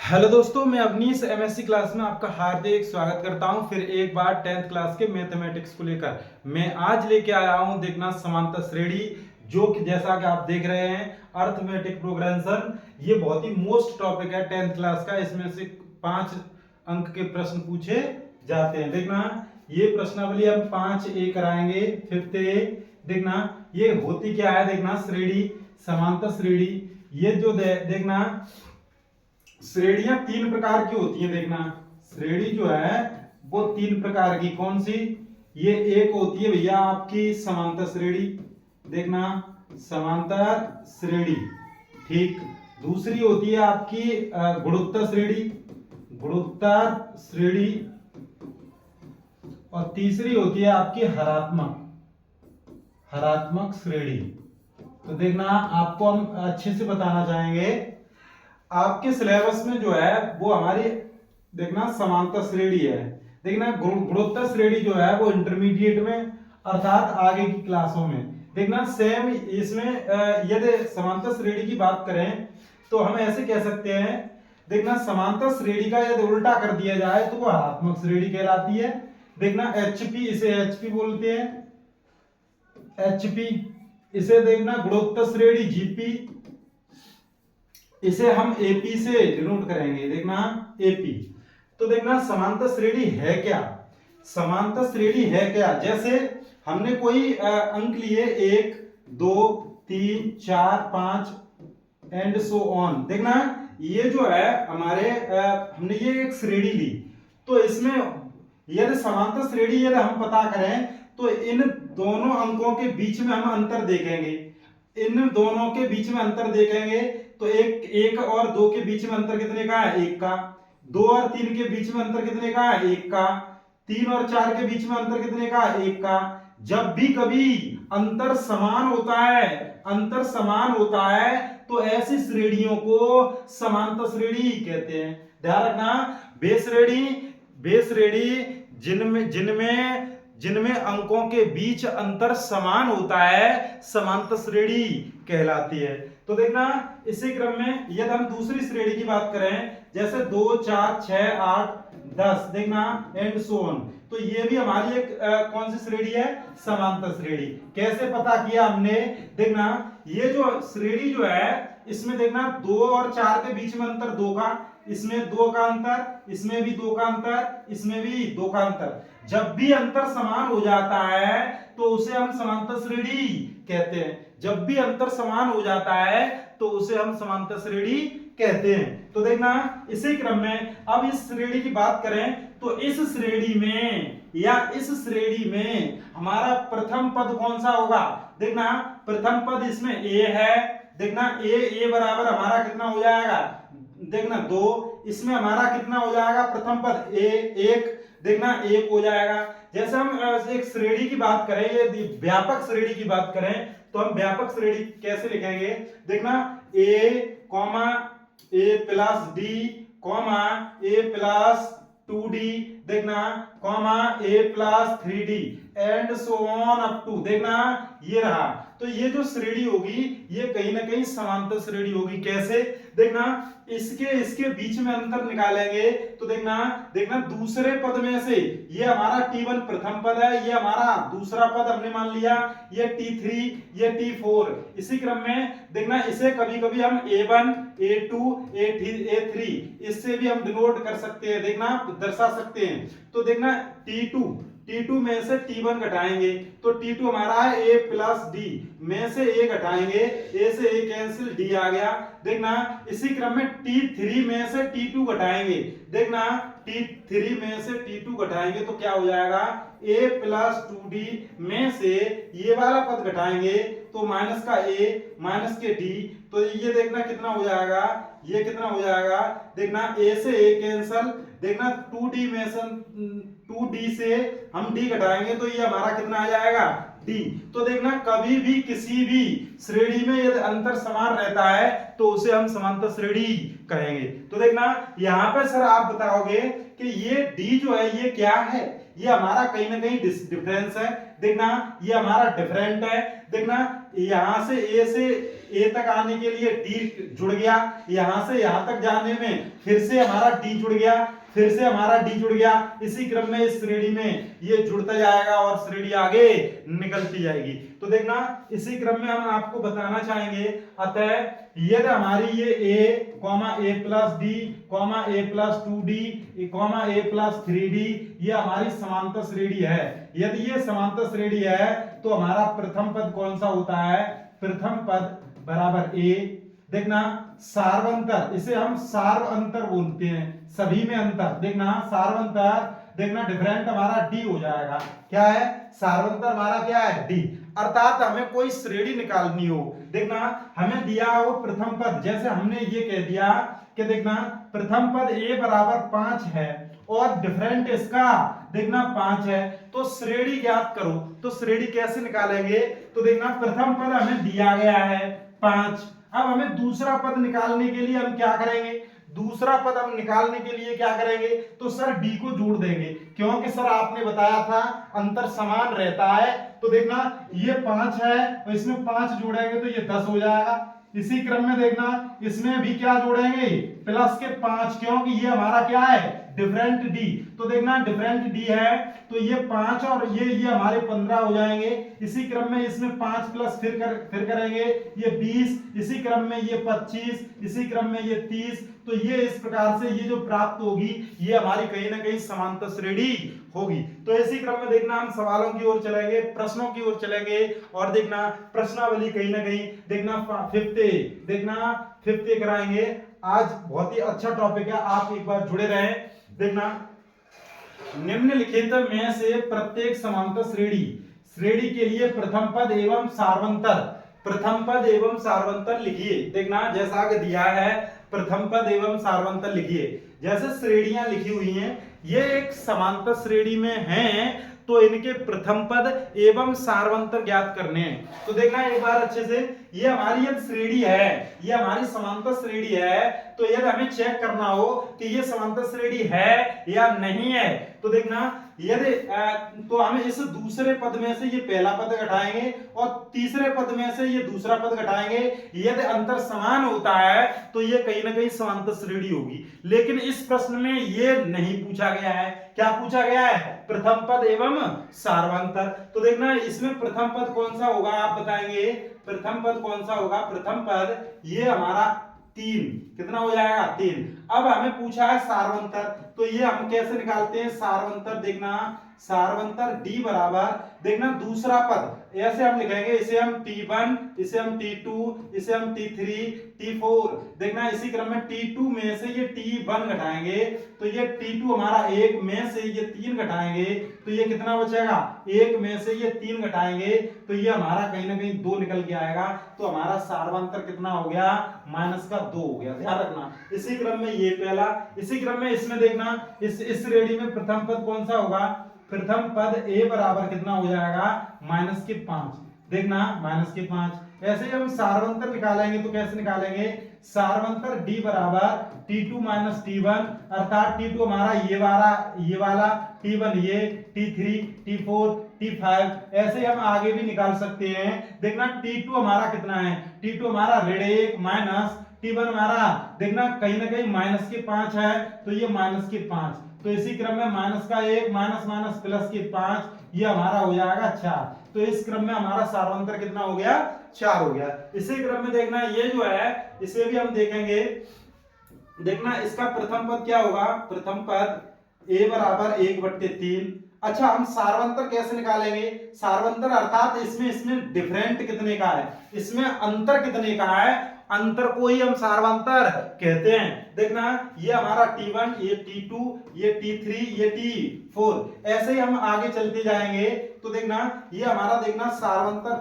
Hello दोस्तों, मैं Awanish MSc class में आपका हार्दिक स्वागत करता हूं। फिर एक बार 10th क्लास के मैथमेटिक्स को लेकर मैं आज लेके आया हूं देखना समांतर श्रेणी, जो कि जैसा कि आप देख रहे हैं अर्थमेटिक प्रोग्रेशन। ये बहुत ही मोस्ट टॉपिक है 10th क्लास का। इसमें से 5 अंक के प्रश्न पूछे जाते हैं। देखना ये प्रश्नावली हम 5A कराएंगे। 5th देखना ये होती क्या है। देखना श्रेणी, समांतर श्रेणी, ये जो देखना श्रेणियां 3 प्रकार की होती हैं। देखना श्रेणी जो है वो 3 प्रकार की, कौन सी? ये एक होती है भैया आपकी समांतर श्रेणी। देखना समांतर श्रेणी, ठीक। दूसरी होती है आपकी गुणोत्तर श्रेणी, गुणोत्तर श्रेणी। और तीसरी होती है आपकी हरात्मक, हरात्मक श्रेणी। तो देखना आपको हम अच्छे से बताना चाहेंगे। आपके सिलेबस में जो है वो हमारी देखना समांतर श्रेणी है। देखना गुणोत्तर श्रेणी जो है वो इंटरमीडिएट में अर्थात आगे की क्लासों में। देखना सेम इसमें यदि समांतर श्रेणी की बात करें तो हम ऐसे कह सकते हैं। देखना समांतर श्रेणी का यदि उल्टा कर दिया जाए तो वो हरात्मक श्रेणी कहलाती है। देखना एचपी, इसे एचपी बोलते हैं, एचपी। इसे देखना गुणोत्तर श्रेणी जीपी, इसे हम एपी से डिनोट करेंगे। देखना एपी। तो देखना समांतर श्रेणी है क्या, समांतर श्रेणी है क्या। जैसे हमने कोई अंक लिए 1 2 3 4 5 एंड सो ऑन। देखना ये जो है हमारे हमने ये एक श्रेणी ली, तो इसमें यदि समांतर श्रेणी यदि हम पता करें तो इन दोनों अंकों के बीच में हम अंतर देखेंगे। इन दोनों के बीच में अंतर देखेंगे तो एक और 2 के बीच में अंतर कितने का है? 1 का। 2 और 3 के बीच में अंतर कितने का है? 1 का। 3 और 4 के बीच में अंतर कितने का है? 1 का। जब भी कभी अंतर समान होता है, अंतर समान होता है, तो ऐसी श्रेणियों को समांतर श्रेणी कहते हैं। ध्यान रखना, वे श्रेणी जिनमें जिनमें जिनमें अंकों के बीच अंतर समान होता है समांतर श्रेणी कहलाती है। तो देखना इसी क्रम में यदि हम दूसरी श्रेणी की बात करें, जैसे 2 4 6 8 10, देखना एंड सो ऑन, तो ये भी हमारी एक कौन सी श्रेणी है? समांतर श्रेणी। कैसे पता किया हमने? देखना ये जो श्रेणी जो है इसमें देखना 2 और 4 के बीच में अंतर 2 का, इसमें 2 का अंतर, इसमें भी 2 का अंतर, इसमें भी 2 का अंतर। जब भी अंतर समान हो जाता है तो उसे हम समांतर श्रेणी कहते हैं। जब भी अंतर समान हो जाता है तो उसे हम समांतर श्रेणी कहते हैं। तो देखना इसी क्रम में अब इस श्रेणी की बात करें तो इस श्रेणी में या इस श्रेणी में हमारा प्रथम पद कौन सा होगा? देखना प्रथम पद इसमें a है। देखना a बराबर हमारा कितना हो जाएगा? देखना 2। इसमें हमारा कितना हो जाएगा? प्रथम पद a 1। देखना 1 हो जाएगा। जैसे हम एक श्रेणी की बात करें, ये व्यापक श्रेणी की बात करें तो हम व्यापक श्रेणी कैसे लिखेंगे? देखना a comma a plus d comma a plus 2d, देखना comma a plus 3d and so on up to. देखना ये रहा। तो ये जो श्रेणी होगी ये कहीं ना कहीं समांतर श्रेणी होगी। कैसे? देखना इसके बीच में अंतर निकालेंगे तो देखना दूसरे पद में से ये हमारा T1 प्रथम पद है, ये हमारा दूसरा पद हमने मान लिया, ये T3, ये T4। इसी क्रम में देखना इसे कभी कभी हम A1 A2 A3 इससे भी हम डिनोट कर सकते हैं, देखना दर्शा सकते हैं। तो देखना T2 में से T1 घटाएंगे तो T2 हमारा है A प्लस D, में से A घटाएंगे, A से A कैंसिल, D आ गया। देखना इसी क्रम में T3 में से T2 घटाएंगे। देखना T3 में से T2 घटाएंगे तो क्या हो जाएगा? A प्लस 2D में से ये वाला पद घटाएंगे तो माइनस का A माइनस के D, तो ये देखना कितना हो जाएगा? ये कितना हो जाएगा? देखना A से A कैंसल, देखना 2D में से 2D से हम D घटाएंगे तो ये हमारा कितना आ जाएगा? D। तो देखना कभी भी किसी भी श्रेणी में यदि अंतर समान रहता है तो उसे हम समांतर श्रेणी कहेंगे। तो देखना यहाँ पे सर आप बताओगे कि ये D जो है ये क्या है? ये हमारा कहीं ना कहीं डिफरेंस है। देखना ये हमारा डिफरेंट है। देखना यहाँ से A से ए तक आने के लिए डी जुड़ गया, यहां से यहां तक जाने में फिर से हमारा डी जुड़ गया, फिर से हमारा डी जुड़ गया। इसी क्रम में इस श्रेणी में ये जुड़ता जाएगा और श्रेणी आगे निकलती जाएगी। तो देखना इसी क्रम में हम आपको बताना चाहेंगे, अतः यदि हमारी ये a, a plus D, a plus 2d, a plus 3d ये हमारी समांतर श्रेणी है। यदि ये समांतर श्रेणी है तो हमारा प्रथम पद कौन सा होता है? प्रथम पद बराबर a। देखना सार्वंतर, इसे हम सार्वंतर बोलते हैं, सभी में अंतर। देखना सार्वंतर, देखना डिफरेंट हमारा डी हो जाएगा। क्या है? सार्वंतर हमारा क्या है? डी। अर्थात हमें कोई श्रेणी निकालनी हो, देखना हमें दिया हो प्रथम पद, जैसे हमने ये कह दिया कि देखना प्रथम पद a बराबर 5 है और डिफरेंट इसका देखना 5 है, तो श्रेणी ज्ञात करो। तो श्रेणी कैसे निकालेंगे? तो देखना प्रथम पद हमें दिया गया है 5, अब हमें दूसरा पद निकालने के लिए हम क्या करेंगे? दूसरा पद हम निकालने के लिए क्या करेंगे? तो सर डी को जोड़ देंगे, क्योंकि सर आपने बताया था अंतर समान रहता है। तो देखना ये 5 है और इसमें 5 जोड़ेंगे तो ये 10 हो जाएगा। इसी क्रम में देखना इसमें भी क्या जोड़ेंगे? प्लस के 5, क्योंकि ये हमारा क्या है? Different D. तो देखना डिफरेंट डी है तो ये 5 और ये हमारे 15 हो जाएंगे। इसी क्रम में इसमें 5 प्लस फिर करेंगे ये 20, इसी क्रम में ये 25, इसी क्रम में ये 30। तो ये इस प्रकार से ये जो प्राप्त होगी ये हमारी कहीं ना कहीं समांतर श्रेणी होगी। तो इसी क्रम में देखना हम सवालों की ओर चलेंगे, प्रश्नों की ओर चलेंगे और देखना प्रश्नावली कहीं ना कहीं देखना 50 कराएंगे। आज बहुत ही अच्छा टॉपिक है, आप एक बार जुड़े रहें। देखना निम्नलिखित में से प्रत्येक समांतर श्रेणी के लिए प्रथम पद एवं सार्वंतर लिखिए। देखना जैसा कि दिया है प्रथम पद एवं सार्वंतर लिखिए। जैसे श्रेणियां लिखी हुई हैं, ये एक समांतर श्रेणी में हैं तो इनके प्रथम पद एवं सार्वंतर ज्ञात करने हैं। तो देखना एक बार अच्छे से, ये हमारी यदि श्रेणी है, ये हमारी समांतर श्रेणी है, तो यदि हमें चेक करना हो कि ये समांतर श्रेणी है या नहीं है, तो देखना यदि तो हमें इस दूसरे पद में से ये पहला पद घटाएंगे और तीसरे पद में से ये दूसरा पद घटाएंगे। यदि अंतर समान होता है तो ये कहीं ना कहीं समांतर श्रेणी होगी। लेकिन इस प्रश्न में ये नहीं पूछा गया है। क्या पूछा गया है? प्रथम पद एवं सार्वंतर। तो देखना इसमें प्रथम पद कौन सा होगा, आप बताएंगे प्रथम पद कौन सा होगा? प्रथम पद ये हमारा 3, कितना हो जाएगा? 3। अब हमें पूछा है सार्वंतर, तो ये हम कैसे निकालते हैं सार्वंतर? देखना सार्वंतर D बराबर, देखना दूसरा पद ऐसे हम लिखेंगे, इसे हम T1, इसे हम T2, इसे हम T3, T4। देखना इसी क्रम में T2 में से ये T1 घटाएंगे तो ये T2 हमारा 1 में से ये 3 घटाएंगे तो ये कितना बचेगा? 1 में से ये 3 घटाएंगे तो ये हमारा कहीं ना कहीं 2 निकल के आएगा। तो हमारा सार्वंतर कितना हो गया? -2 हो गया। ध्यान रखना इसी क्रम में ये पहला, इसी क्रम में इसमें देखना इस श्रेणी में प्रथम पद कौन सा होगा? प्रथम पद a बराबर कितना हो जाएगा? -5। देखना -5। ऐसे ही हम सार्वंतर निकालेंगे तो कैसे निकालेंगे? सार्वंतर D बराबर T2 - T1, अर्थात T2 हमारा ये वाला, T1 ये, T3, T4, T5। ऐसे हम आगे भी निकाल सकते हैं। देखना T2 हमारा कितना है? T2 हमारा ऋण 1 माइनस T1 हमारा देखना कहीं ना कहीं -5 है तो ये -5। तो इसी क्रम में -1 माइनस +5 ये हमारा हो जाएगा 4। तो इस क्रम में हमारा सार्वंतर कितना हो गया? 4 हो गया। इसी क्रम में देखना ये जो है इसे भी हम देखेंगे। देखना इसका प्रथम पद क्या होगा? प्रथम पद a बराबर 1/3। अच्छा हम सार्वंतर कैसे निकालेंगे? सार्वंतर अर्थात इसमें डिफरेंट कितने का है, इसमें अंतर कितने का है, अंतर को ही हम सार्वंतर कहते हैं। देखना ये हमारा T1, ये T2, ये T3, ये T4। ऐसे ही हम आगे चलते जाएंगे तो देखना ये हमारा देखना सार्वंतर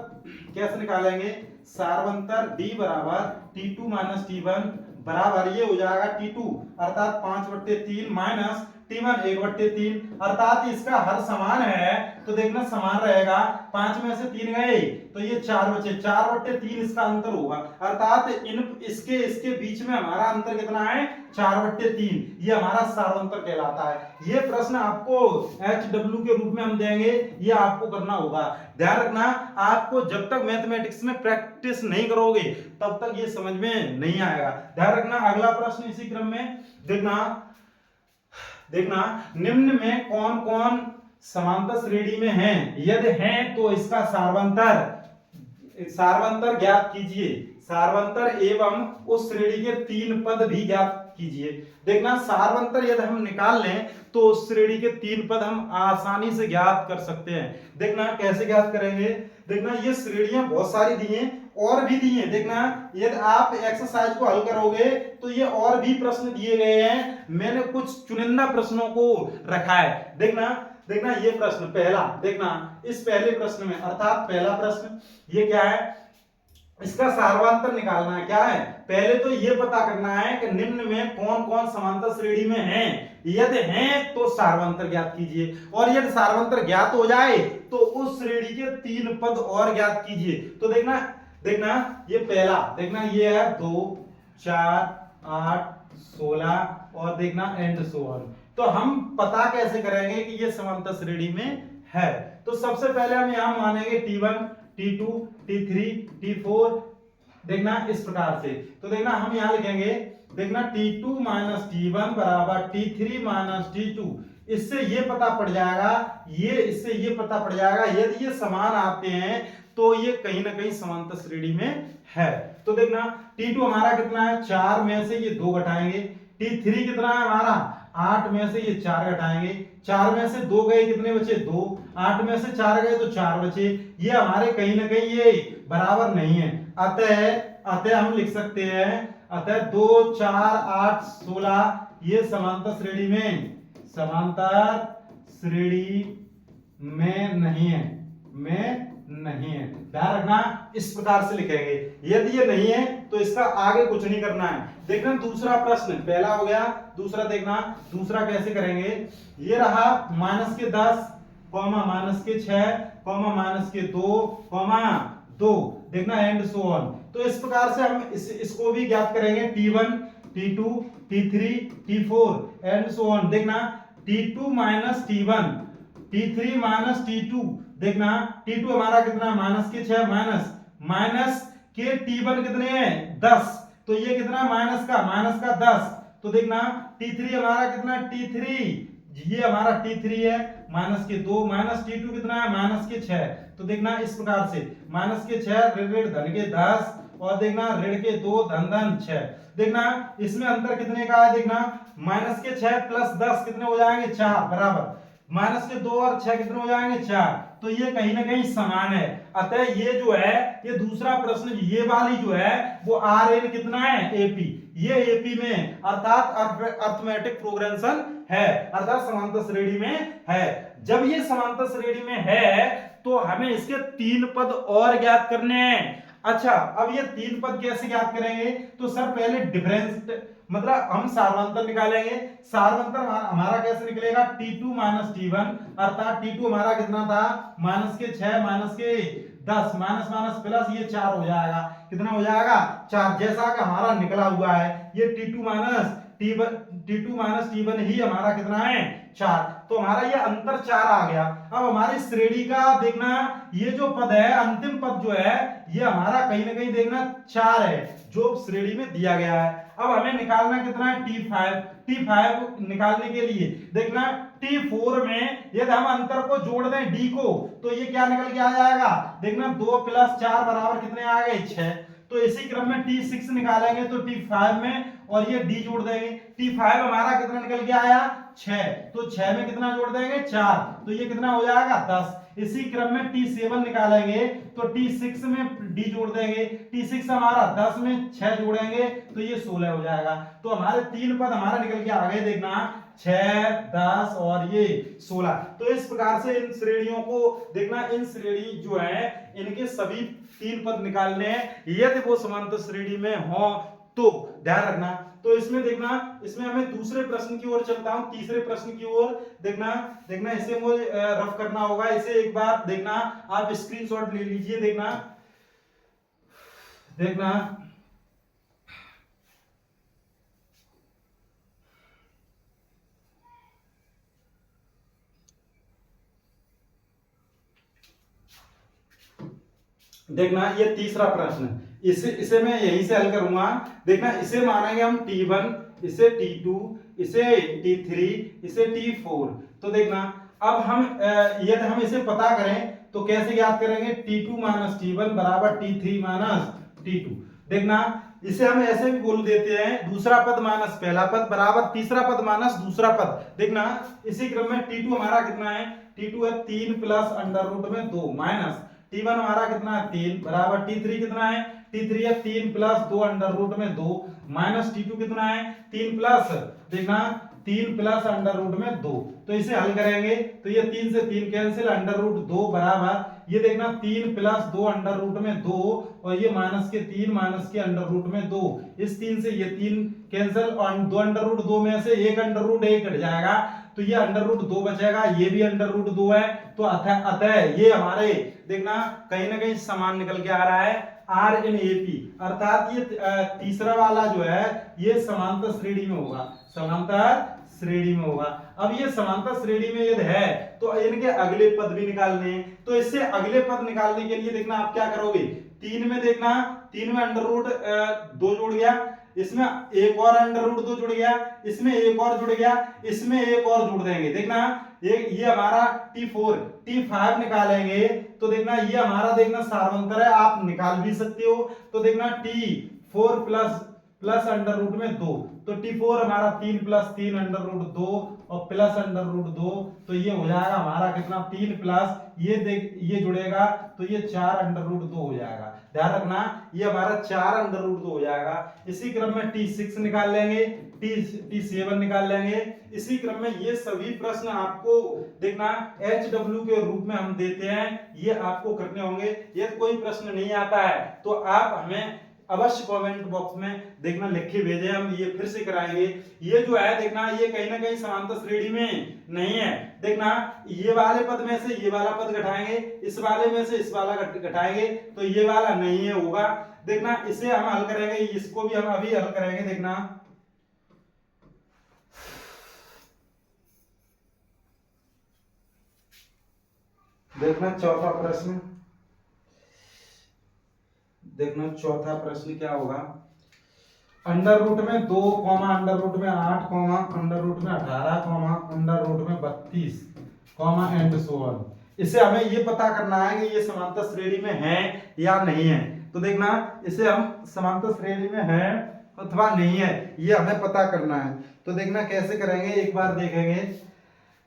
कैसे निकालेंगे? सार्वंतर D बराबर T2 - T1 बराबर ये हो जाएगा T2 अर्थात 5/3 माइनस T1 1/3, अर्थात इसका हर समान है तो देखना समान रहेगा, 5 में से 3 गए तो ये 4 बचे, 4/3 इसका अंतर होगा, अर्थात इसके बीच में हमारा अंतर कितना है 4/3, ये हमारा सार्वंतर कहलाता है। ये प्रश्न आपको HW के रूप में हम देंगे, ये आपको करना होगा। ध्यान रखना, आपको जब तक मैथमेटिक्स में प्रैक्टिस नहीं करोगे तब तक ये समझ में नहीं आएगा। ध्यान रखना, अगला प्रश्न इसी क्रम में देखना निम्न में कौन कौन समांतर श्रेणी में हैं, यदि हैं तो इसका सार्वंतर ज्ञात कीजिए। सार्वंतर एवं उस श्रेणी के 3 पद भी ज्ञात कीजिए। देखना सार्वंतर यदि हम निकाल लें तो उस श्रेणी के 3 पद हम आसानी से ज्ञात कर सकते हैं। देखना कैसे ज्ञात करेंगे, देखना ये श्रेणियां बहुत सारी दी हैं और भी दी हैं। देखना यदि आप एक्सरसाइज को हल करोगे तो ये और भी प्रश्न दिए गए हैं, मैंने कुछ चुनिंदा प्रश्नों को रखा है। देखना ये प्रश्न पहला, देखना इस पहले प्रश्न में, अर्थात पहला प्रश्न ये क्या है, इसका सार्वंतर निकालना है। क्या है, पहले तो ये पता करना है कि निम्न में कौन कौन समांतर श्रेणी में हैं, यदि हैं तो सार्वंतर ज्ञात कीजिए, और यदि सार्वंतर ज्ञात हो जाए तो उस श्रेणी के 3 पद और ज्ञात कीजिए। तो देखना ये पहला, देखना ये है 2 4 8 16 और देखना एंड सो ऑन। तो हम पता कैसे करेंगे कि ये समांतर श्रेणी में है, तो सबसे पहले हम यहां मानेंगे T1 T2 T3 T4, देखना इस प्रकार से। तो देखना हम यहां लिखेंगे, देखना T2 - T1 बराबर T3 - T2, इससे ये पता पड़ जाएगा, इससे ये पता पड़ जाएगा यदि ये समान आते हैं तो ये कहीं ना कहीं समांतर श्रेणी में है। तो देखना T2 हमारा कितना है, 4 में से ये 2 घटाएंगे, T3 कितना है हमारा 8 में से ये 4 घटाएंगे, 4 में से 2 गए कितने बचे 2, 8 में से 4 गए तो 4 बचे, ये हमारे कहीं ना कहीं ये बराबर नहीं है। अतः हम लिख सकते हैं, अतः 2 4 8 16 ये समांतर श्रेणी में नहीं है। ध्यान रखना, इस प्रकार से लिखेंगे, यदि ये नहीं है तो इसका आगे कुछ नहीं करना है। देखना दूसरा प्रश्न, पहला हो गया, दूसरा देखना दूसरा कैसे करेंगे, ये रहा -10, -6, -2, देखना एंड सो ऑन। तो इस प्रकार से हम इसको भी ज्ञात करेंगे, T1 T2 T3 T4 and so on. देखना T2 - T1 T3 - T2, देखना T2 हमारा कितना -6 माइनस के T1 कितने हैं 10, तो ये कितना माइनस का 10, तो देखना T3 हमारा कितना T3, ये हमारा T3 है -2 T2 कितना है -6, तो देखना इस प्रकार से -6 ऋण धन के 10 और देखना ऋण के 2 धन 6। देखना इसमें अंतर कितने का है, देखना -6 + 10 कितने हो जाएंगे 4 बराबर, -2 और 6 कितने हो जाएंगे 4, तो ये कहीं ना कहीं समान है। अतः ये जो है, ये दूसरा प्रश्न ये वाली जो है वो Rn कितना है AP, ये AP में अर्थात अर्थमेटिक प्रोग्रेशन है, अर्थात समांतर श्रेणी में है। जब ये समांतर श्रेणी में है तो हमें इसके 3 पद और ज्ञात करने हैं। अच्छा, अब ये 3 पद कैसे ज्ञात करेंगे, तो सर पहले डिफरेंस मतलब हम सार्वंतर निकालेंगे। सार्वंतर हमारा कैसे निकलेगा, T2 - T1, अर्थात T2 हमारा कितना था -6 - 10 माइनस प्लस ये 4 हो जाएगा, कितना हो जाएगा 4, जैसा कि हमारा निकला हुआ है ये T2 - T1 ही हमारा कितना है 4, तो हमारा ये अंतर 4 आ गया। अब हमारी श्रेणी का देखना, ये जो पद है अंतिम पद जो है ये हमारा कहीं ना कहीं देखना 4 है जो श्रेणी में दिया गया है। अब हमें निकालना कितना है T5 निकालने के लिए देखना T4 में यदि हम अंतर को जोड़ दें D को तो ये क्या निकल के आ जाएगा, देखना 2 + 4 बराबर कितने आ गए 6, तो इसी क्रम में T6 निकालेंगे तो T5 में और ये D जोड़ देंगे, T5 हमारा कितना निकल के आया 6, तो 6 में कितना जोड़ देंगे 4, तो ये कितना हो जाएगा 10। इसी क्रम में T7 निकालेंगे तो T6 में D जोड़ देंगे, T6 हमारा 10 में 6 जोड़ेंगे तो ये 16 हो जाएगा। तो हमारे 3 पद हमारा निकल के आ गए, देखना 6 10 और ये 16। तो इस प्रकार से इन श्रेणियों को देखना, इन श्रेणी जो है इनके सभी 3 पद निकालने हैं यदि वो समांतर श्रेणी में हो तो। ध्यान रखना, तो इसमें देखना, इसमें हमें दूसरे प्रश्न की ओर चलता हूं, तीसरे प्रश्न की ओर। देखना इसे मुझे रफ करना होगा, इसे एक बार देखना, आप स्क्रीनशॉट ले लीजिए। देखना ये तीसरा प्रश्न, इसे मैं यहीं से हल करूंगा। देखना, इसे मानेंगे हम T1, इसे T2, इसे T3, इसे T4। तो देखना, अब हम यदि हम इसे पता करें तो कैसे ज्ञात करेंगे? T2 माइनस T1 बराबर T3 माइनस T2। देखना, इसे हम ऐसे भी बोल देते हैं, दूसरा पद माइनस पहला पद बराबर तीसरा पद माइनस दूसरा पद। देखना, इसी क्रम में T2 हमारा कितना है? T2 है 3 प्लस अंडर रूट में 2 माइनस T1 हमारा कितना है? 3 बराबर T3 कितना है? T3 है 3 प्लस 2 अंडर रूट में 2 माइनस T2 कितना है? 3 प्लस, देखना 3 प्लस अंडर रूट में 2। तो इसे हल करेंगे तो ये 3 से 3 कैंसिल, अंडर रूट 2 बराबर, ये देखना 3 प्लस 2 अंडर रूट में 2 और ये माइनस के 3 माइनस के अंडर रूट में 2। इस 3 से ये 3 कैंसिल और 2 अंडर रूट 2 में से एक अंडर रूट 1 कट जाएगा, तो ये अंडर रूट 2 बचेगा, ये भी अंडर रूट 2 है। तो अतः ये हमारे देखना कहीं ना कहीं समान निकल के आ रहा है, आर इन एपी, अर्थात ये तीसरा वाला जो है ये समांतर श्रेणी में होगा, समांतर श्रेणी में होगा। अब ये समांतर श्रेणी में यदि है तो इनके अगले पद भी निकालने हैं, तो इससे अगले पद निकालने के लिए देखना आप क्या करोगे? 3 में देखना, 3 में अंडर रूट 2 जुड़ गया, इसमें एक और अंडर रूट 2 जुड़ गया, इसमें एक और जुड़ गया, इसमें एक और जोड़ देंगे। देखना ये हमारा T4 T5 निकालेंगे तो देखना ये हमारा देखना सार्वंतर है, आप निकाल भी सकते हो। तो देखना T4 प्लस अंडर रूट में 2, तो T4 हमारा 3 प्लस 3 अंडर रूट 2 और प्लस अंडर रूट 2, तो ये हो जाएगा हमारा कितना? 3 प्लस ये जुड़ेगा तो ये 4 अंडर रूट 2 हो जाएगा। ध्यान रखना ये हमारा 4 अंडर रूट 2 हो जाएगा। इसी क्रम में T6 निकाल लेंगे, T7 निकाल लेंगे। इसी क्रम में ये सभी प्रश्न आपको देखना HW के रूप में हम देते हैं, ये आपको करने होंगे। यदि कोई प्रश्न नहीं आता है तो आप हमें अवश्य कमेंट बॉक्स में देखना लिख के भेजें, हम ये फिर से कराएंगे। ये जो है देखना ये कहीं ना कहीं समांतर श्रेणी में नहीं है। देखना ये वाले पद में से ये वाला पद घटाएंगे, इस वाले में से इस वाला घटाएंगे, तो ये वाला नहीं है होगा। देखना इसे हम हल करेंगे, इसको भी हम अभी हल करेंगे। देखना चौथा प्रश्न, देखना चौथा प्रश्न क्या होगा? अंडर रूट में 2 अंडर रूट में 8 अंडर रूट में 18 अंडर रूट में 32 एंड सो ऑन। इसे हमें ये पता करना है कि ये समांतर श्रेणी में है या नहीं है। तो देखना इसे हम समांतर श्रेणी में है अथवा नहीं है ये हमें पता करना है। तो देखना कैसे करेंगे एक बार देखेंगे।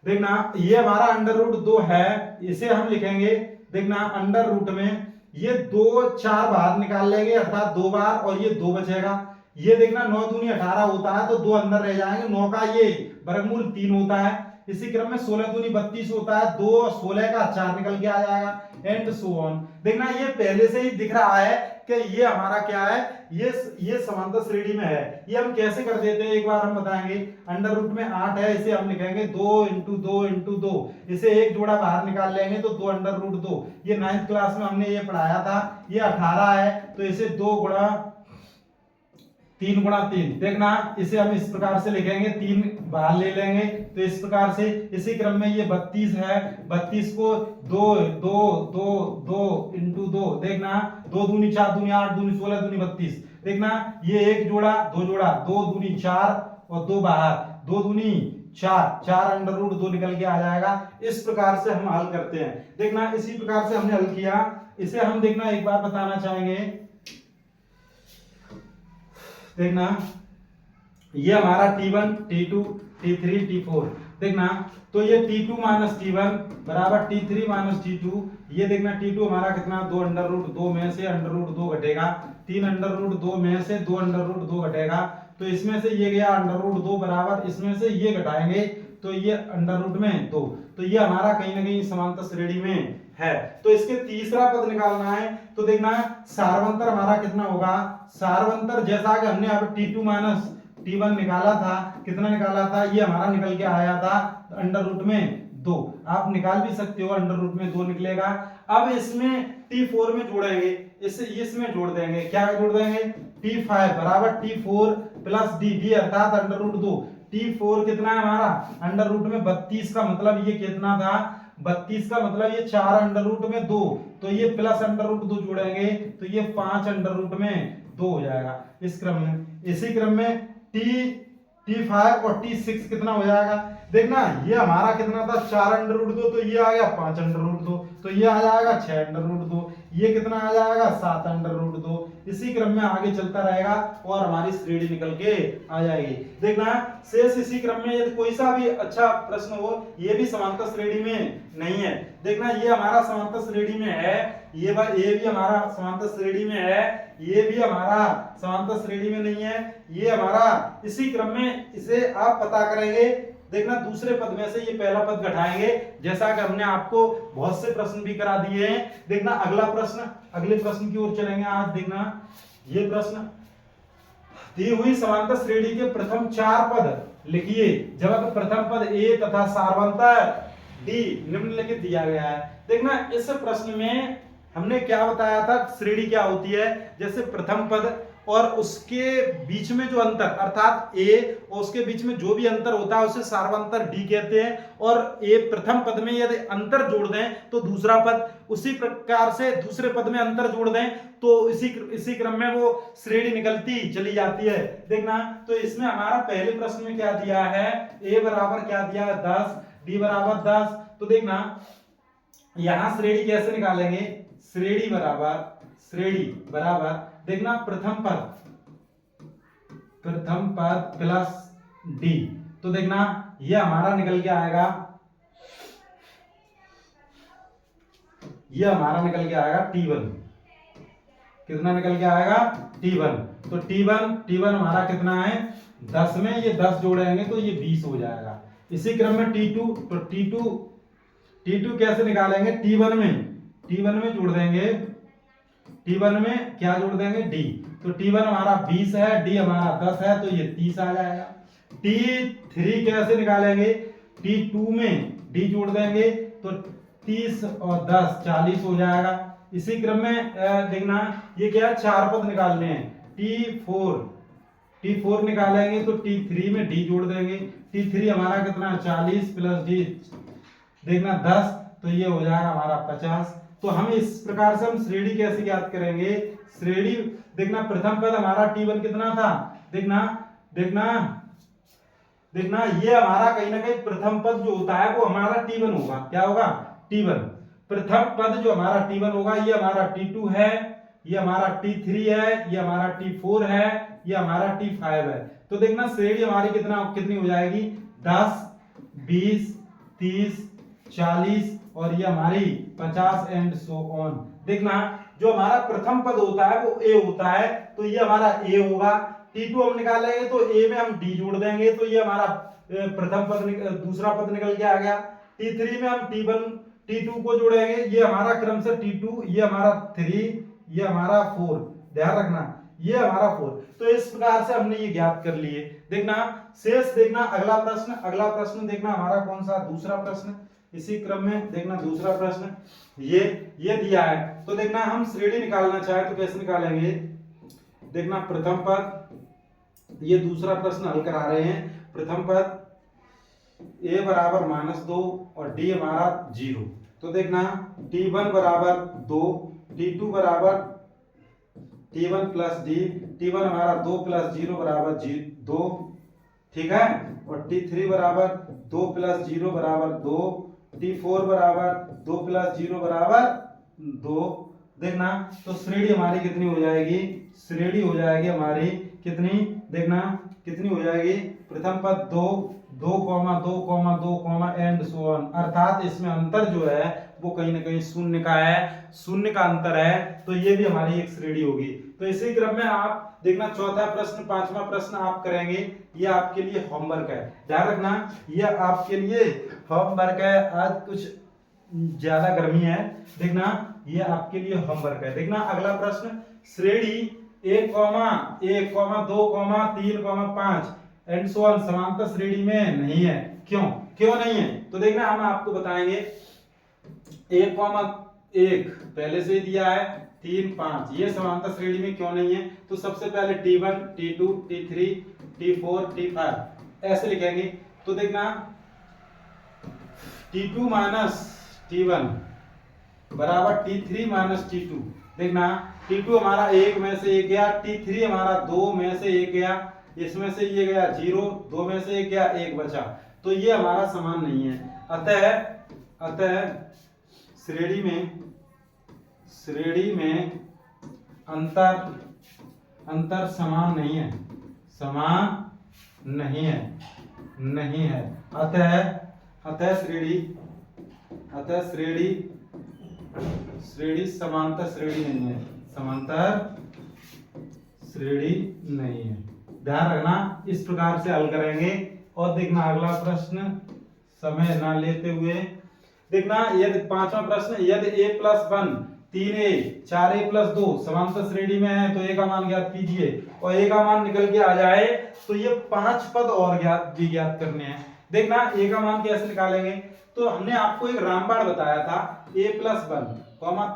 देखना ये हमारा अंडर रूट 2 है, इसे हम लिखेंगे देखना अंडर रूट में ये 2 4 बाहर निकाल लेंगे अर्थात 2 बार, और ये 2 बचेगा। ये देखना 9 दूनी 18 होता है तो 2 अंदर रह जाएंगे, 9 का ये वर्गमूल 3 होता है। इसी क्रम में 16 दूनी 32 होता है, 2 और 16 का 4 निकल के आ जाएगा एंड सो ऑन। देखना ये पहले से ही दिख रहा है कि ये हमारा क्या है, ये समांतर श्रेणी में है। ये हम कैसे कर देते हैं एक बार हम बताएंगे। अंडर रूट में 8 है, इसे हम लिखेंगे 2 इंटू 2 इंटू 2, इसे एक जोड़ा बाहर निकाल लेंगे तो 2 अंडर रूट 2। ये 9th क्लास में हमने ये पढ़ाया था। ये 18 है तो इसे 2 गुणा 3 गुणा 3, देखना इसे हम इस प्रकार से लिखेंगे, 3 बाहर ले लेंगे तो इस प्रकार से। इसी क्रम में ये 32 है, 32 को 2 2 2 2 इंटू 2, देखना 2 दूनी 4 दूनी 8 दूनी 16 दूनी 32। देखना ये एक जोड़ा 2 जोड़ा 2 दूनी 4 और 2 बाहर 2 दूनी 4 अंडर रूट 2 निकल के आ जाएगा। इस प्रकार से हम हल करते हैं। देखना इसी प्रकार से हमने हल किया। इसे हम देखना एक बार बताना चाहेंगे। देखना ये हमारा T1 T2 T3 T4, देखना तो ये T2 माइनस T1 बराबर T3 माइनस T2। ये देखना T2 हमारा कितना 2 अंडर रूट 2 में से अंडर रूट 2 घटेगा, 3 अंडर रूट 2 में से 2 अंडर रूट 2 घटेगा, तो इसमें से ये गया अंडर रूट 2 बराबर इसमें से ये घटाएंगे तो ये अंडर रूट में 2, तो ये हमारा कहीं ना कहीं समांतर श्रेणी में है। तो इसके तीसरा पद निकालना है। तो देखना सार्वंतर हमारा कितना होगा? सार्वंतर जैसा कि हमने अब T2 माइनस T1 निकाला था, कितना निकाला था, ये हमारा निकल के आया था अंडर रूट में 2। आप निकाल भी सकते हो, अंडर रूट में 2 निकलेगा। अब इसमें T4 में जोड़ेंगे, इसमें जोड़ देंगे, क्या जोड़ देंगे, T5 बराबर T4 प्लस D अर्थात अंडर रूट 2। T4 कितना है हमारा अंडर रूट में 32 का मतलब ये कितना था, 32 का मतलब ये 4 अंडर रूट में 2, तो ये प्लस अंडर रूट 2 जोड़ेंगे तो ये 5 अंडर रूट में 2 हो जाएगा इस क्रम में। इसी क्रम में T5 और T6 कितना हो जाएगा, देखना ये हमारा कितना था 4 अंडर रूट 2, तो ये आ गया 5 अंडर रूट 2, तो ये आ जाएगा 6 अंडर रूट 2, ये कितना आ जाएगा 7 अंडर रूट 2। इसी क्रम में आगे चलता रहेगा और हमारी श्रेणी निकल के आ जाएगी। देखना शेष इसी क्रम में यदि कोई सा भी अच्छा प्रश्न हो, ये भी समांतर श्रेणी में नहीं है, देखना ये हमारा समांतर श्रेणी में है, ये भी हमारा समांतर श्रेणी में है, ये भी हमारा समांतर श्रेणी में नहीं है, ये हमारा इसी क्रम में, इसे आप पता करेंगे। देखना दूसरे पद में से ये पहला पद घटाएंगे, जैसा कि हमने आपको बहुत से प्रश्न भी करा दिए हैं। देखना अगला प्रश्न, अगले प्रश्न की ओर चलेंगे आज। देखना ये प्रश्न, दी हुई समांतर श्रेणी के प्रथम 4 पद लिखिए जब प्रथम पद A तथा सार्वंतर D निम्नलिखित दिया गया है। देखना इस प्रश्न में हमने क्या बताया था, श्रेणी क्या होती है, जैसे प्रथम पद और उसके बीच में जो अंतर अर्थात A और उसके बीच में जो भी अंतर होता है उसे सार्वंतर D कहते हैं, और A प्रथम पद में यदि अंतर जोड़ दें तो दूसरा पद, उसी प्रकार से दूसरे पद में अंतर जोड़ दें तो इसी क्रम में वो श्रेणी निकलती चली जाती है। देखना तो इसमें हमारा पहले प्रश्न में क्या दिया है, A बराबर क्या दिया है 10, D बराबर 10, तो देखना यहां श्रेणी कैसे निकालेंगे, श्रेणी बराबर देखना प्रथम पद प्लस D, तो देखना ये हमारा निकल के आएगा, ये हमारा निकल के आएगा T1, कितना निकल के आएगा T1, तो T1 हमारा कितना है 10 में ये 10 जोड़ेंगे तो ये 20 हो जाएगा। इसी क्रम में T2, तो T2 कैसे निकालेंगे, T1 में जोड़ देंगे, T1 में क्या जोड़ देंगे D, तो T1 हमारा 20 है, D हमारा 10 है, तो ये 30 आ जाएगा। T3 कैसे निकालेंगे, T2 में D जोड़ देंगे तो 30 और 10 40 हो जाएगा। इसी क्रम में देखना ये क्या 4 पद निकालने हैं, T4 निकालेंगे तो T3 में D जोड़ देंगे, T3 हमारा कितना 40 प्लस D देखना 10, तो ये हो जाएगा हमारा 50। तो हम इस प्रकार से हम श्रेणी कैसे ज्ञात करेंगे, श्रेणी देखना प्रथम पद हमारा T1 कितना था, देखना ये हमारा कहीं ना कहीं प्रथम पद जो होता है वो हमारा T1 होगा, क्या होगा T1, प्रथम पद जो हमारा T1 होगा ये हमारा T2 है, ये हमारा T3 है, ये हमारा T4 है, ये हमारा T5 है। तो देखना श्रेणी हमारी कितनी हो जाएगी 10 20 30 40 और ये हमारी 50 एंड सो ऑन। देखना जो हमारा प्रथम पद होता है वो A होता है, तो ये हमारा A होगा। T2 हम निकालेंगे तो A में हम D जोड़ देंगे तो ये हमारा प्रथम पद दूसरा पद निकल के आ गया। T3 में हम T2 को जोड़ेंगे, ये हमारा क्रम से T2, ये हमारा 3, ये हमारा 4, ध्यान रखना ये हमारा 4। तो इस प्रकार से हमने ये ज्ञात कर लिए। देखना शेष देखना अगला प्रश्न देखना हमारा कौन सा, दूसरा प्रश्न। इसी क्रम में देखना दूसरा प्रश्न ये दिया है, तो देखना हम श्रेणी निकालना चाहे तो कैसे निकालेंगे, देखना प्रथम पद, ये दूसरा प्रश्न हल करा रहे हैं। प्रथम पद A बराबर -2 और D हमारा 0, तो देखना T1 बराबर 2, T2 बराबर T1 प्लस D, T1 हमारा 2 प्लस 0 बराबर 2, ठीक है, और T3 बराबर 2 प्लस 0 बराबर 2, T4 बराबर 2 प्लस 0 बराबर 2। देखना तो श्रेणी हमारी कितनी हो जाएगी, श्रेणी हो जाएगी हमारी कितनी, देखना कितनी हो जाएगी, प्रथम पद 2 2, 2, एंड सो ऑन, अर्थात इसमें अंतर जो है वो कहीं ना कहीं शून्य का है, शून्य का अंतर है, तो ये भी हमारी एक श्रेणी होगी। तो इसी क्रम में आप देखना चौथा प्रश्न, पांचवा प्रश्न आप करेंगे, ये आपके लिए होमवर्क है, ध्यान रखना ये आपके लिए होमवर्क है। आज कुछ ज्यादा गर्मी है, देखना ये आपके लिए होमवर्क है। देखना अगला प्रश्न, श्रेणी 1,2,3,5 एंड सो ऑन समांतर श्रेणी में नहीं है। क्यों क्यों नहीं है? तो देखना हम आपको बताएंगे। 1,1 पहले से ही दिया है, 3, 5 ये समांतर श्रेणी में क्यों नहीं है? तो सबसे पहले T1, T2, T3, T4, T5 ऐसे लिखेंगे। तो देखना T2 माइनस T1 बराबर T3 माइनस T2। देखना T2 हमारा 1 में से 1 गया, T3 हमारा 2 में से 1 गया, इसमें से ये गया 0, 2 में से 1 गया, 1 बचा। तो ये हमारा समान नहीं है। अतः श्रेणी में अंतर समान नहीं है। अतः श्रेणी समांतर श्रेणी नहीं है। ध्यान रखना, इस प्रकार से हल करेंगे। और देखना अगला प्रश्न समय ना लेते हुए देखना, यदि 5वां प्रश्न, यदि a+1 3a 4a+2 समांतर श्रेणी में है तो a का मान ज्ञात कीजिए। और a का मान निकल के आ जाए तो ये 5 पद और ज्ञात करने हैं। देखना a का मान कैसे निकालेंगे? तो हमने आपको एक रामबाण बताया था, a+1,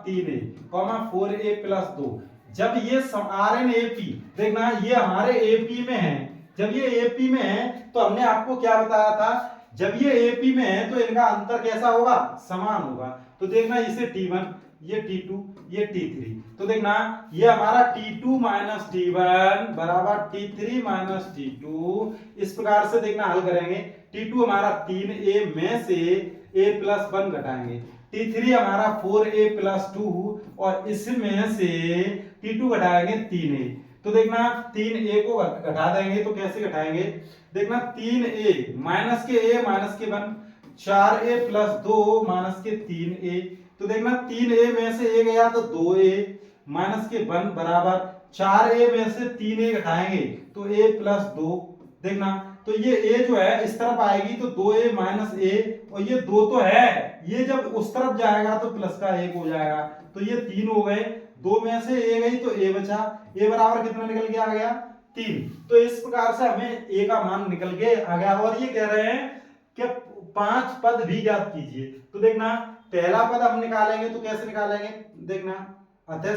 3a, 4a+2। जब ये RNAP, देखना ये हमारे AP में है। जब ये AP में है तो हमने आपको क्या बताया था? जब ये AP में है तो इनका अंतर कैसा होगा? समान होगा। तो देखना इसे T1, ये T2, ये T3। तो देखना ये हमारा T2 माइनस T1 बराबर T3 माइनस T2। इस प्रकार से देखना हल करेंगे। T2 हमारा 3a में से a+1 घटाएंगे, T3 हमारा 4a+2 और इसमें से T2 घटाएंगे 3a। तो देखना 3a को घटा देंगे तो कैसे घटाएंगे? देखना 3a माइनस के a माइनस के 1, 4a+2 माइनस के 3a। तो देखना 3a में से a गया तो 2a माइनस के 1 बराबर 4a में से 3a घटाएंगे तो a+2। देखना तो ये a जो है इस तरफ आएगी तो 2a माइनस a, और ये 2 तो है, ये जब उस तरफ जाएगा तो प्लस का 1 हो जाएगा। तो ये 3 हो गए, 2 में से a गई तो a बचा। a बराबर कितना निकल के आ गया? 3। तो इस प्रकार से हमें a का मान निकल के आ गया। और ये कह रहे हैं कि 5 पद भी ज्ञात कीजिए। तो देखना पहला पद हम निकालेंगे तो कैसे निकालेंगे? देखना अतः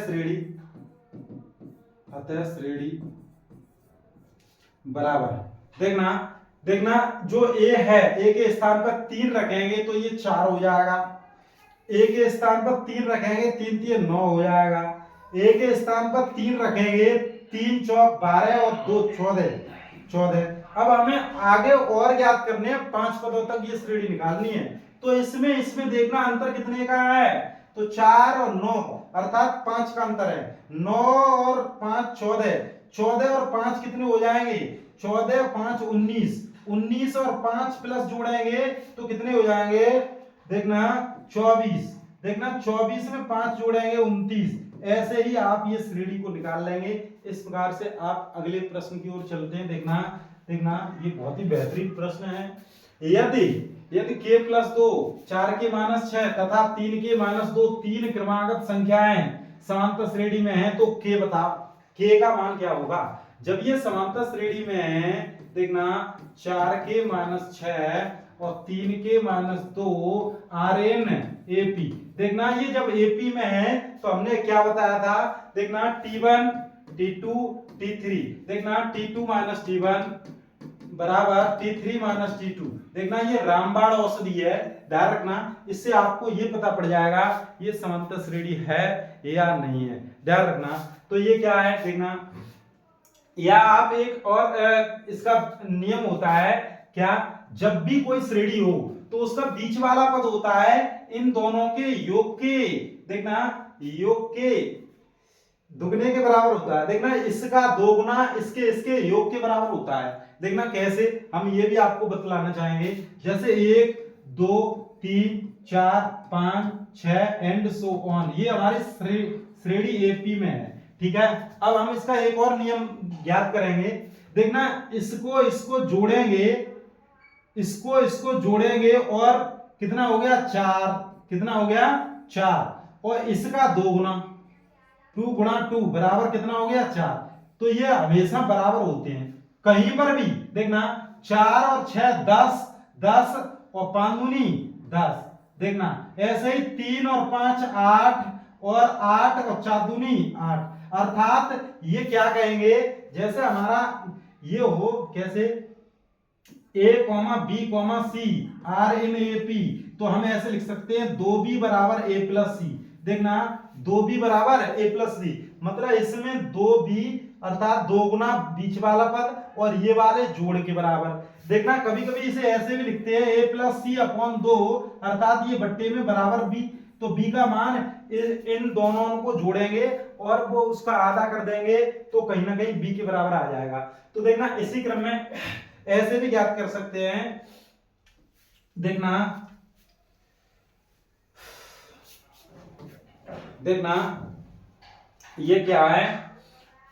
श्रेणी बराबर, देखना जो a है, a के स्थान पर 3 रखेंगे तो ये 4 हो जाएगा। a के स्थान पर 3 रखेंगे, 3 3 9 हो जाएगा। a के स्थान पर 3 रखेंगे, 3 चौक 12 और 2 14। अब हमें आगे और ज्ञात करने हैं, 5 पदों तक ये श्रेणी निकालनी है। तो इसमें देखना अंतर कितने का है? तो 4 और 9 अर्थात 5 का अंतर है। 9 और 5 14, 14 और 5 कितने हो जाएंगे? 14 5 19, 19 और 5 प्लस जोड़ेंगे तो कितने हो जाएंगे? देखना 24। देखना 24 में 5 जोड़ेंगे 29। ऐसे ही आप ये श्रेणी को निकाल लेंगे। इस प्रकार से आप अगले प्रश्न की ओर चलते हैं। देखना ये बहुत ही बेहतरीन प्रश्न है। यदि k+2 4k-6 तथा 3k-2 तीन क्रमागत संख्याएं समांतर श्रेणी में हैं तो k बताओ, k का मान क्या होगा? जब ये समांतर श्रेणी में है, देखना 4k-6 और 3k-2 RNAP। देखना ये जब AP में है तो हमने क्या बताया था? देखना T1, T2, T3। देखना T2 माइनस T1 बराबर T3 माइनस T2। देखना ये रामबाण औषधि है, ध्यान रखना। इससे आपको ये पता पड़ जाएगा ये समांतर श्रेणी है या नहीं है, ध्यान रखना। तो ये क्या है? देखना या आप एक और इसका नियम होता है क्या? जब भी कोई श्रेणी हो तो उसका बीच वाला पद होता है इन दोनों के योग के, देखना योग के दुगने के बराबर होता है। देखना इसका दोगुना इसके योग के बराबर होता है। देखना कैसे, हम ये भी आपको बतलाना चाहेंगे। जैसे 1 2 3 4 5 6 एंड सो ऑन, ये हमारी श्रेणी AP में है, ठीक है। अब हम इसका एक और नियम ज्ञात करेंगे। देखना इसको जोड़ेंगे, इसको जोड़ेंगे और कितना हो गया? 4। कितना हो गया? 4। और इसका दोगुना, 2 गुणा 2 बराबर कितना हो गया 4। तो ये हमेशा बराबर होते हैं कहीं पर भी। देखना 4 और 6 10, 10 और 5 दूनी 10। देखना ऐसे ही 3 और 5 8 और 8 और 4 दूनी 8। अर्थात ये क्या कहेंगे, जैसे हमारा ये हो कैसे a b c r in a p, तो हम ऐसे लिख सकते हैं 2b बराबर a प्लस सी। देखना 2b बराबर a प्लस सी, मतलब इसमें 2b अर्थात 2 गुना बीच वाला पद और ये वाले जोड़ के बराबर। देखना कभी कभी इसे ऐसे भी लिखते हैं a प्लस सी अपॉन 2, अर्थात ये बट्टे में बराबर b, तो b का मान इन दोनों को जोड़ेंगे और वो उसका आधा कर देंगे तो कहीं ना कहीं b के बराबर आ जाएगा। तो देखना इसी क्रम में ऐसे भी ज्ञात कर सकते हैं। देखना देखना ये क्या है,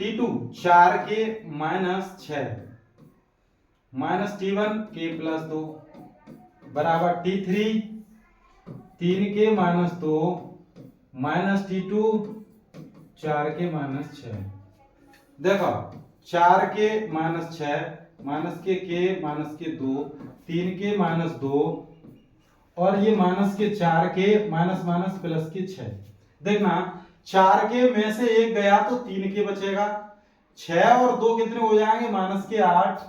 T2 4 के माइनस 6 माइनस T1 के प्लस 2 बराबर T3 3 के माइनस 2 माइनस T2 4 के माइनस 6। देखो 4 के माइनस 6 माइनस के माइनस के 2 3 के माइनस 2 और ये माइनस के 4 के माइनस माइनस प्लस के 6। देखना 4 के में से एक गया तो 3 के बचेगा, 6 और 2 कितने हो जाएंगे माइनस के 8।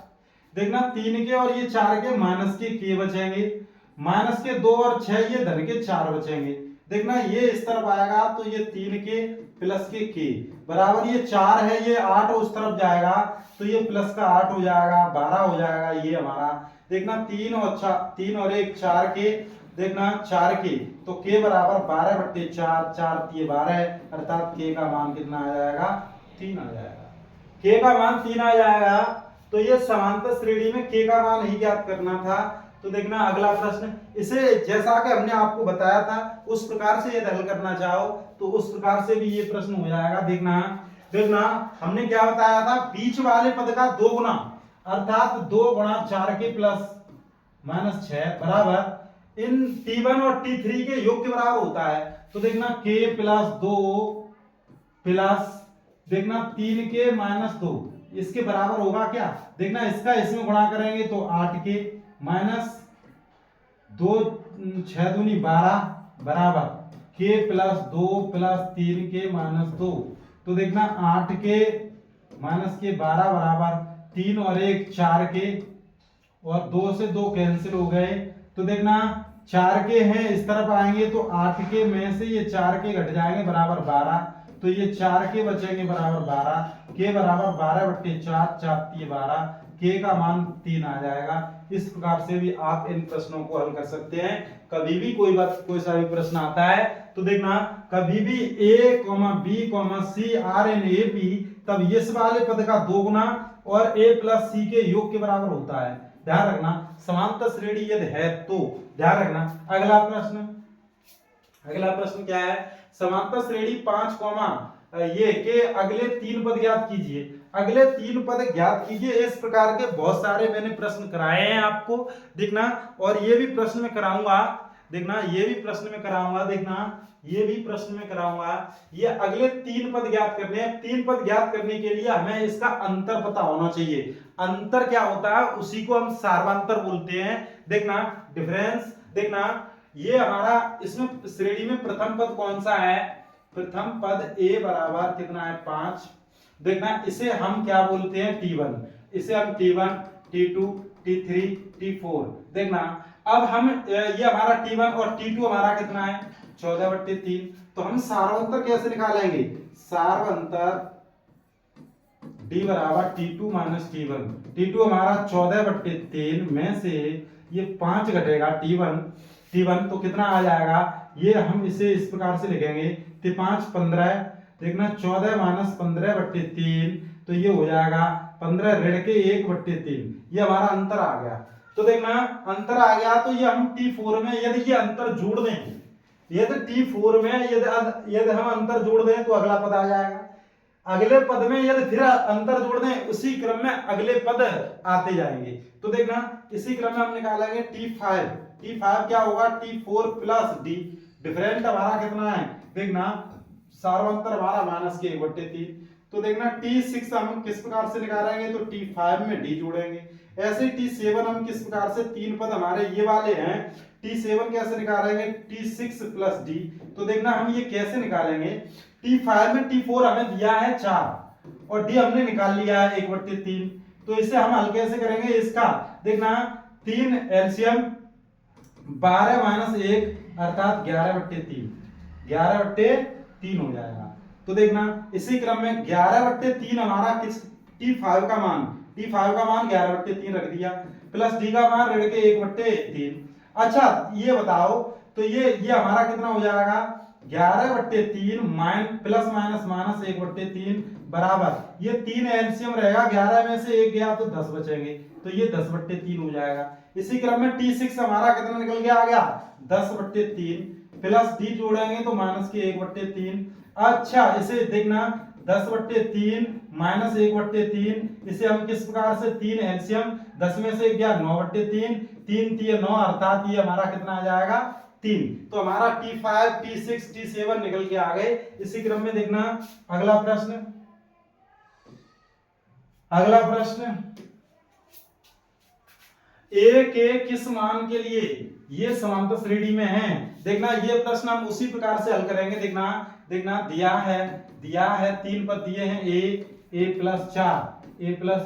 देखना 3 के और ये 4 के माइनस के बचेंगे, माइनस के 2 और 6 ये धन के 4 बचेंगे। देखना ये इस तरफ आएगा तो ये 3 के प्लस के बराबर ये 4 है, ये 8 उस तरफ जाएगा तो ये प्लस का 8 हो जाएगा 12 हो जाएगा ये हमारा। देखना 3 और 1 4 के, देखना 4 के तो के बराबर 12 बट्टे 4, 4 ये 12 अर्थात के का मान कितना आ जाएगा 3 आ जाएगा। के का मान 3 आ जाएगा। तो ये समांतर श्रेणी में के का मान ही ज्ञात करना था। तो देखना अगला प्रश्न, इसे जैसा कि हमने आपको बताया था उस प्रकार से यदि हल करना चाहो तो उस प्रकार से भी ये प्रश्न हो जाएगा। देखना देखना हमने क्या बताया था, बीच वाले पद का 2 गुना अर्थात 2 गुणा 4 के प्लस माइनस 6 बराबर इन T1 और T3 के योग के बराबर होता है। तो देखना k प्लस 2 प्लस देखना 3 के माइनस 2 इसके बराबर होगा क्या, देखना इसका इसमें गुणा करेंगे तो 8 के माइनस 2 6 दूनी 12 बराबर के प्लस 2 प्लस 3 के माइनस 2। तो देखना 8 के माइनस के 12 बराबर 3 और 1 4 के और 2 से 2 कैंसिल हो गए। तो देखना 4 के हैं इस तरफ आएंगे तो 8 के में से ये 4 के घट जाएंगे बराबर 12, तो ये 4 के बचेंगे बराबर 12, के बराबर 12 बट्टे 4 4 ये 12, के का मान 3 आ जाएगा। इस प्रकार से भी आप इन प्रश्नों को हल कर सकते हैं। कभी भी कोई सा भी प्रश्न आता है तो देखना कभी भी a, b, c r in a p तब इस वाले पद का 2 गुना और a प्लस c के योग के बराबर होता है। ध्यान रखना समांतर श्रेणी यदि है तो ध्यान रखना। अगला प्रश्न क्या है, समांतर श्रेणी 5 ये के अगले 3 पद ज्ञात कीजिए। अगले 3 पद ज्ञात कीजिए। इस प्रकार के बहुत सारे मैंने प्रश्न कराए हैं आपको, देखना और ये भी प्रश्न में कराऊंगा। देखना ये भी प्रश्न में कराऊंगा, देखना ये भी प्रश्न में कराऊंगा। ये अगले 3 पद ज्ञात करने हैं। 3 पद ज्ञात करने के लिए हमें इसका अंतर पता होना चाहिए। अंतर क्या होता है उसी को हम सार्वंतर बोलते हैं। देखना डिफरेंस, देखना ये हमारा इसमें श्रेणी में प्रथम पद कौन सा है, प्रथम पद a बराबर कितना है 5। देखना इसे हम क्या बोलते हैं T1, इसे हम T1 T2 T3 T4। देखना अब हम ये हमारा T1 और T2 हमारा कितना है 14 बट्टे 3। तो हम सार्वंतर कैसे निकालेंगे, सार्वंतर D बराबर T2 माइनस T1। T2 हमारा 14 बट्टे 3 में से ये 5 घटेगा T1 तो कितना आ जाएगा, ये हम इसे इस प्रकार से लिखेंगे 5 15। देखना 14 माइनस 15 बट्टे 3 तो ये हो जाएगा 15 ऋण के 1 बट्टे 3। ये हमारा अंतर आ गया। तो देखना अंतर आ गया तो ये हम T4 में यदि ये अंतर जोड़ दें, यदि T4 में यदि हम अंतर जोड़ दें तो अगला पद आ जाएगा। अगले पद में यदि फिर अंतर जोड़ दें उसी क्रम में अगले पद आते जाएंगे। तो देखना इसी क्रम में हम निकालेंगे T5 क्या होगा T4 प्लस D। डिफरेंट हमारा कितना है, देखना सार्वंतर हमारा -1/3। तो देखना T6 हम किस प्रकार से निकालेंगे, तो T5 में D जोड़ेंगे। ऐसे T7 हम किस प्रकार से, 3 पद हमारे ये वाले हैं, T7 कैसे निकालेंगे, T6 प्लस D। तो देखना हम ये कैसे निकालेंगे, T5 में T4 हमें दिया है 4 और D हमने निकाल लिया है 1/3। तो इसे हम हल कैसे करेंगे, इसका देखना 3 एलसीएम 12 - 1 अर्थात 11/3, 11/3 हो जाएगा। तो देखना इसी क्रम में 11/3 हमारा किस, T5 का मान, T5 का मान 11/3 रख दिया, प्लस D का मान रख के 1/3। अच्छा ये बताओ, तो ये हमारा कितना हो जाएगा, 11/3 प्लस माइनस माइनस 1/3 बराबर, ये 3 एलसीएम रहेगा, 11 में से 1 गया तो 10 बचेंगे, तो ये 10/3 हो जाएगा। इसी क्रम में T6 हमारा कितना निकल के आ गया, 10/3 प्लस D जोड़ेंगे तो -1/3। अच्छा इसे देखना 10/3 -1/3, इसे हम किस प्रकार से, 3 एलसीएम 10 में से 1 गया 9/3, 3 3 9 अर्थात ये हमारा कितना आ जाएगा, 3। तो हमारा T5 T6 T7 निकल के आ गए। इसी क्रम में देखना अगला प्रश्न, a के किस मान के लिए ये समांतर श्रेणी में है। देखना ये प्रश्न हम उसी प्रकार से हल करेंगे। देखना दिया है 3 पद दिए हैं, a प्लस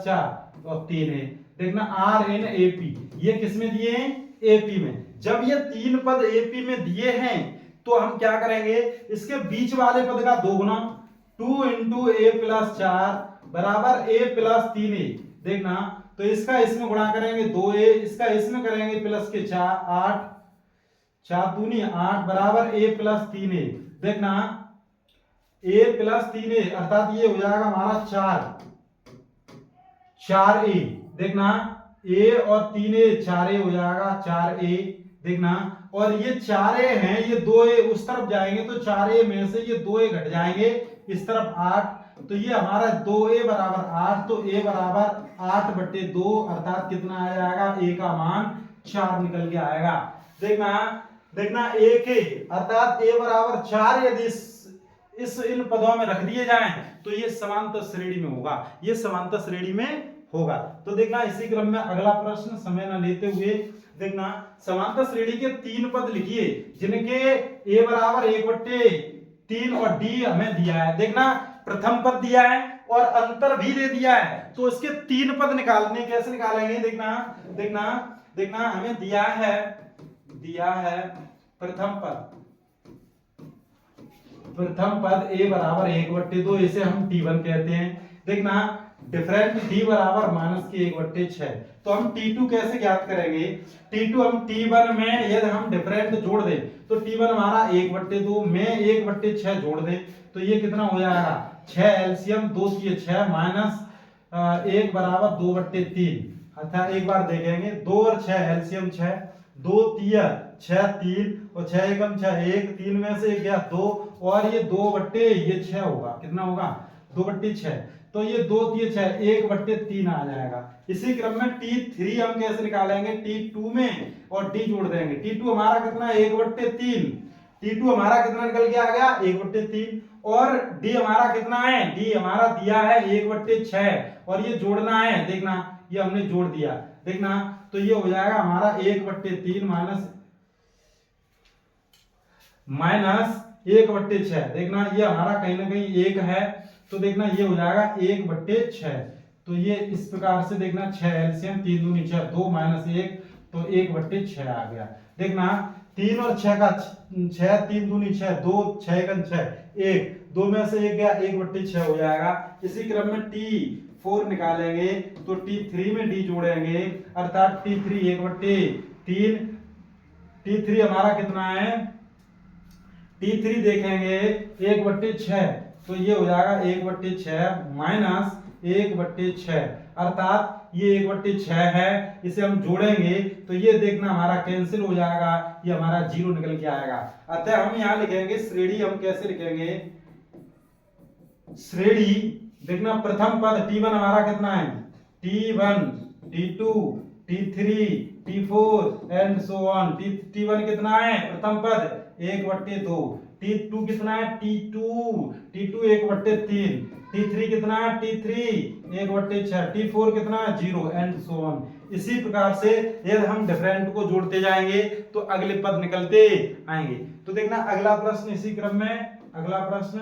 4 और 3 है। देखना R N AP ये किस में दिए हैं, AP में। जब ये 3 पद AP में दिए हैं तो हम क्या करेंगे, इसके बीच वाले पद का 2 गुना, 2 × a प्लस 4 बराबर a प्लस 3a। देखना तो इसका इसमें गुणा करेंगे 2a, इसका इसमें करेंगे प्लस के 4, 8 4 दूनी 8 बराबर a प्लस 3a। देखना a प्लस 3a अर्थात ये हो जाएगा हमारा 4a। देखना a और 3a 4a हो जाएगा, 4a। देखना और ये 4a हैं, ये 2a उस तरफ जाएंगे तो 4a में से ये 2a घट जाएंगे इस तरफ 8, तो ये हमारा 2a बराबर 8, तो a बराबर 8/2 अर्थात कितना आ जाएगा, a का मान 4 निकल के आएगा। देखना a के अर्थात a बराबर 4 यदि इस इन पदों में रख दिए जाएं तो ये समांतर श्रेणी में होगा, ये समांतर श्रेणी में होगा। तो देखना इसी क्रम में अगला प्रश्न समय न लेते हुए, देखना समांतर श्रेणी के 3 पद लिखिए जिनके a बराबर 1/3 और D हमें दिया है। देखना प्रथम पद दिया है और अंतर भी दे दिया है, तो इसके 3 पद निकालने, कैसे निकालेंगे। देखना हमें दिया है प्रथम पद a बराबर 1/2, इसे हम T1 कहते हैं। देखना डिफरेंट D बराबर -1/6, तो हम T2 कैसे ज्ञात करेंगे। T2 हम T1 में यदि हम डिफरेंट जोड़ दें तो T1 हमारा 1/2 में 1/6 जोड़ दें तो ये कितना हो जाएगा, 6 एलसीएम 2 × 6 माइनस 1 बराबर 2/3। अर्थात एक बार देखेंगे 2 और 6 एलसीएम 6, 2 3 6 3 और 6 एकम 6 1, 3 में से 1 गया 2 और ये 2/6 होगा, कितना होगा 2/6, तो ये 2 3 6 1/3 आ जाएगा। इसी क्रम में T3 हम कैसे निकालेंगे, T2 में और D जोड़ देंगे। T2 हमारा कितना 1/3, T2 हमारा कितना निकल के आ गया 1/3 और D हमारा कितना है, D हमारा दिया है 1/6 और ये जोड़ना है। देखना ये हमने जोड़ दिया, देखना तो ये हो जाएगा हमारा 1/3 माइनस 1/6। देखना ये हमारा कहीं ना कहीं 1 है, तो देखना ये हो जाएगा 1/6। तो ये इस प्रकार से देखना 6 एलसीएम 3 दूनी 6, 2 - 1 तो 1/6 आ गया। देखना 3 और 6 का 6, 3 दूनी 6, 2 6 एकम 6 1, 2 में से 1 गया 1/6 हो जाएगा। इसी क्रम में T4 निकालेंगे तो T3 में D जोड़ेंगे अर्थात T3 1/3, T3 हमारा कितना है, T3 देखेंगे 1/6 तो ये हो जाएगा 1/6 माइनस 1/6 अर्थात ये 1/6 है, इसे हम जोड़ेंगे तो ये देखना हमारा कैंसिल हो जाएगा, ये हमारा 0 निकल के आएगा। अतः हम यहाँ लिखेंगे श्रेणी, हम कैसे लिखेंगे श्रेणी। देखना प्रथम पद T1 हमारा कितना है, T1 T2 T3 T4 and so on. T1 कितना है प्रथम पद 1/2, T2 कितना है, T2 1/3, T3 कितना है, T3 1/6, T4 कितना है 0 एंड सो ऑन। इसी प्रकार से यदि हम डिफरेंट को जोड़ते जाएंगे तो अगले पद निकलते आएंगे। तो देखना अगला प्रश्न इसी क्रम में, अगला प्रश्न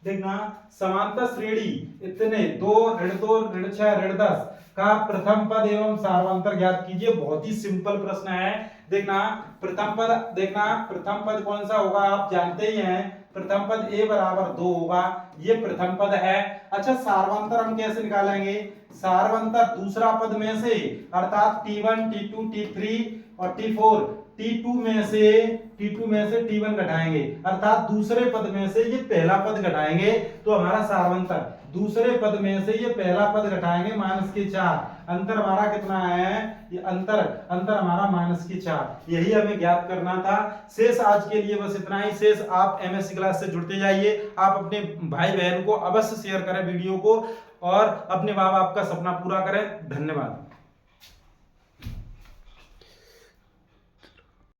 देखना, समांतर श्रेणी इतने 2 ऋण 2 ऋण 6 ऋण 10 का प्रथम पद एवं सार्वंतर ज्ञात कीजिए। बहुत ही सिंपल प्रश्न है। देखना प्रथम पद, देखना प्रथम पद कौन सा होगा, आप जानते ही हैं, प्रथम पद a बराबर 2 होगा, ये प्रथम पद है। अच्छा सार्वंतर हम कैसे निकालेंगे, सार्वंतर दूसरा पद में से अर्थात T1 T2 T3 और T4 T2 में से T1 घटाएंगे, अर्थात दूसरे पद में से ये पहला पद घटाएंगे तो हमारा सार्वंतर, दूसरे पद में से ये पहला पद घटाएंगे -4, अंतर हमारा कितना है, ये अंतर हमारा -4, यही हमें ज्ञात करना था। शेष आज के लिए बस इतना ही। शेष आप एमएससी क्लास से जुड़ते जाइए, आप अपने भाई बहन को अवश्य शेयर करें वीडियो को और अपने माँ बाप का सपना पूरा करें। धन्यवाद।